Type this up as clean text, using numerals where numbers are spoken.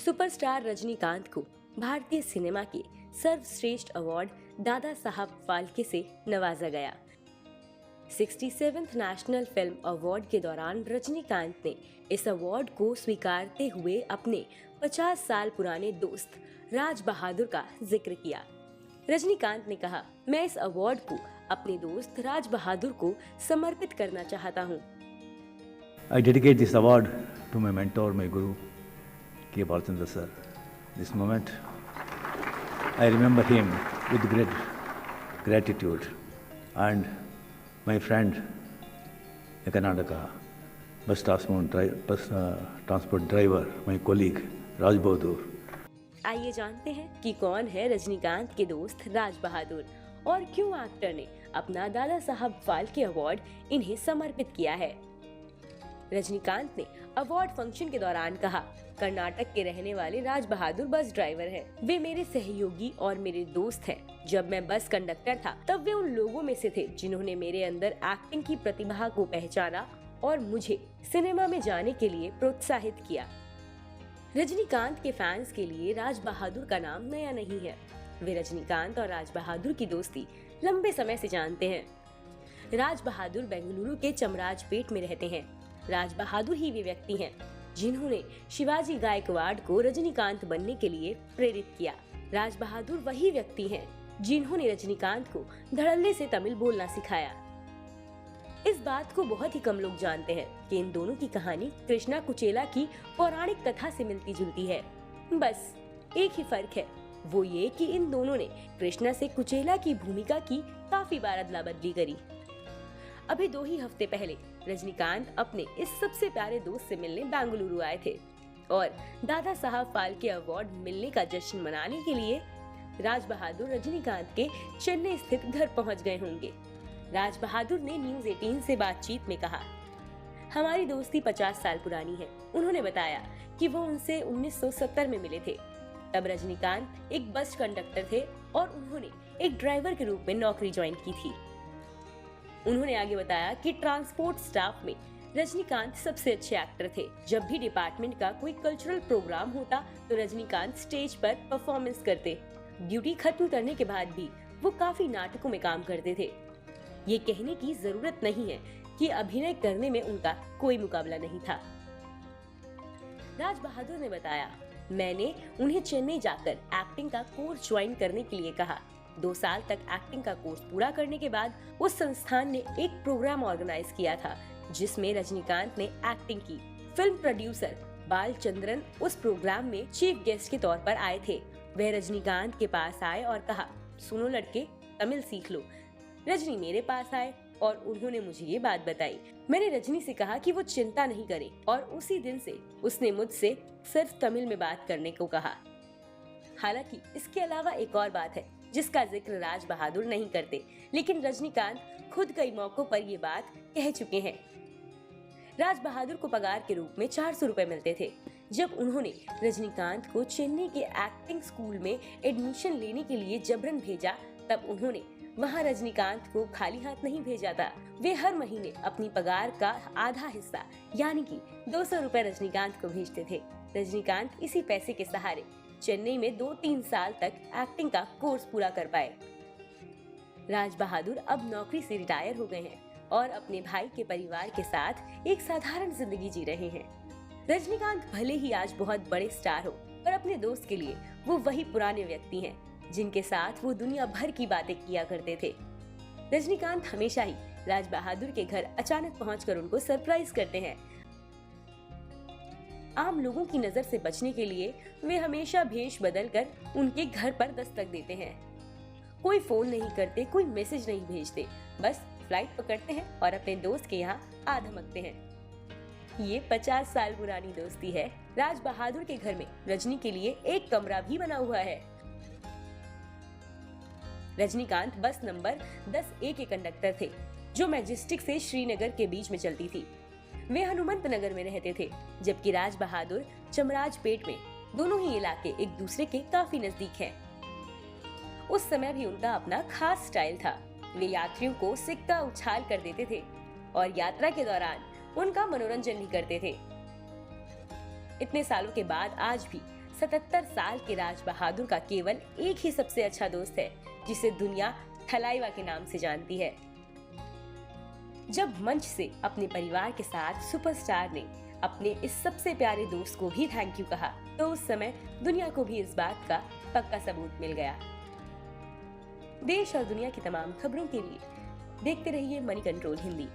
Superstar Rajinikanth को भारतीय cinema के सर्वश्रेष्ठ अवार्ड दादा साहब फाल्के से नवाजा गया। 67th नेशनल फिल्म अवार्ड के दौरान रजनीकांत ने इस अवार्ड को स्वीकारते हुए अपने 50 साल पुराने दोस्त राज बहादुर का जिक्र किया। रजनीकांत ने कहा, मैं इस अवार्ड को अपने दोस्त राज बहादुर को समर्पित करना चाहता हूँ। I dedicate this award to my mentor, my guru, K. Balchandra sir. This moment, I remember him with great gratitude, and my friend, a Karnataka bus transport driver, my colleague, Raj Bahadur. आइए जानते हैं कि कौन है रजनीकांत के दोस्त राज बहादुर और क्यों एक्टर ने अपना दादा साहब फाल्के अवार्ड इन्हें समर्पित किया है। रजनीकांत ने अवार्ड फंक्शन के दौरान कहा, कर्नाटक के रहने वाले राज बहादुर बस ड्राइवर हैं। वे मेरे सहयोगी और मेरे दोस्त हैं। जब मैं बस कंडक्टर था तब वे उन लोगों में से थे जिन्होंने मेरे अंदर एक्टिंग की प्रतिभा को पहचाना और मुझे सिनेमा में जाने के लिए प्रोत्साहित किया। रजनीकांत के फैंस के लिए राज बहादुर का नाम नया नहीं है। वे रजनीकांत और राज बहादुर की दोस्ती लंबे समय से जानते हैं। राज बहादुर बेंगलुरु के चमराजपेट में रहते हैं। राज बहादुर ही वे व्यक्ति हैं जिन्होंने शिवाजी गायकवाड़ को रजनीकांत बनने के लिए प्रेरित किया। राज बहादुर वही व्यक्ति हैं जिन्होंने रजनीकांत को धड़ल्ले से तमिल बोलना सिखाया। इस बात को बहुत ही कम लोग जानते हैं कि इन दोनों की कहानी कृष्णा कुचेला की पौराणिक कथा से मिलती जुलती है। बस एक ही फर्क है, वो ये कि इन दोनों ने कृष्णा से कुचेला की भूमिका की काफी बार अदला बदली करी। अभी 2 ही हफ्ते पहले रजनीकांत अपने इस सबसे प्यारे दोस्त से मिलने बेंगलुरु आए थे और दादा साहब फाल्के अवार्ड मिलने का जश्न मनाने के लिए राज बहादुर रजनीकांत के चेन्नई स्थित घर पहुंच गए होंगे। राज बहादुर ने न्यूज़ 18 से बातचीत में कहा, हमारी दोस्ती 50 साल पुरानी है। उन्होंने बताया कि वो उनसे 1970 में मिले थे। तब रजनीकांत एक बस कंडक्टर थे और उन्होंने एक ड्राइवर के रूप में नौकरी ज्वाइन की थी। उन्होंने आगे बताया कि ट्रांसपोर्ट स्टाफ में रजनीकांत सबसे अच्छे एक्टर थे। जब भी डिपार्टमेंट का कोई कल्चरल प्रोग्राम होता तो रजनीकांत स्टेज पर परफॉर्मेंस करते। ड्यूटी खत्म करने के बाद भी वो काफी नाटकों में काम करते थे। ये कहने की जरूरत नहीं है कि अभिनय करने में उनका कोई मुकाबला नहीं था। राज बहादुर ने बताया, मैंने उन्हें चेन्नई जाकर एक्टिंग का कोर्स ज्वाइन करने के लिए कहा। 2 साल तक एक्टिंग का कोर्स पूरा करने के बाद उस संस्थान ने एक प्रोग्राम ऑर्गेनाइज किया था जिसमें रजनीकांत ने एक्टिंग की। फिल्म प्रोड्यूसर बालचंद्रन उस प्रोग्राम में चीफ गेस्ट के तौर पर आए थे। वह रजनीकांत के पास आए और कहा, सुनो लड़के, तमिल सीख लो। रजनी मेरे पास आए और उन्होंने मुझे ये बात बताई। मैंने रजनी से कहा कि वो चिंता नहीं करे और उसी दिन से उसने मुझसे सिर्फ तमिल में बात करने को कहा। हालांकि इसके अलावा एक और बात है जिसका जिक्र राज बहादुर नहीं करते, लेकिन रजनीकांत खुद कई मौकों पर ये बात कह चुके हैं। राज बहादुर को पगार के रूप में 400 रुपए मिलते थे। जब उन्होंने रजनीकांत को चेन्नई के एक्टिंग स्कूल में एडमिशन लेने के लिए जबरन भेजा, तब उन्होंने वहां रजनीकांत को खाली हाथ नहीं भेजा था। वे हर महीने अपनी पगार का आधा हिस्सा यानी कि 200 रुपए रजनीकांत को भेजते थे। रजनीकांत इसी पैसे के सहारे चेन्नई में 2-3 साल तक एक्टिंग का कोर्स पूरा कर पाए। राज बहादुर अब नौकरी से रिटायर हो गए हैं और अपने भाई के परिवार के साथ एक साधारण जिंदगी जी रहे हैं। रजनीकांत भले ही आज बहुत बड़े स्टार हो, पर अपने दोस्त के लिए वो वही पुराने व्यक्ति हैं जिनके साथ वो दुनिया भर की बातें किया करते थे। रजनीकांत हमेशा ही राज बहादुर के घर अचानक पहुंचकर उनको सरप्राइज करते हैं। आम लोगों की नजर से बचने के लिए वे हमेशा भेष बदलकर उनके घर पर दस्तक देते हैं। कोई फोन नहीं करते, कोई मैसेज नहीं भेजते, बस फ्लाइट पकड़ते हैं और अपने दोस्त के यहाँ आ धमकते हैं। ये 50 साल पुरानी दोस्ती है। राज बहादुर के घर में रजनी के लिए एक कमरा भी बना हुआ है। रजनीकांत बस नंबर 10A के कंडक्टर थे जो मैजेस्टिक से श्रीनगर के बीच में चलती थी। वे हनुमंत नगर में रहते थे, जबकि राज बहादुर चमराजपेट में। दोनों ही इलाके एक दूसरे के काफी नजदीक हैं। उस समय भी उनका अपना खास स्टाइल था। वे यात्रियों को सिक्का उछाल कर देते थे और यात्रा के दौरान उनका मनोरंजन भी करते थे। इतने सालों के बाद आज भी 77 साल के राज बहादुर का केवल एक ही सबसे अच्छा दोस्त है जिसे दुनिया थलाइवा के नाम से जानती है। जब मंच से अपने परिवार के साथ सुपरस्टार ने अपने इस सबसे प्यारे दोस्त को भी थैंक यू कहा, तो उस समय दुनिया को भी इस बात का पक्का सबूत मिल गया। देश और दुनिया की तमाम खबरों के लिए देखते रहिए मनी कंट्रोल हिंदी।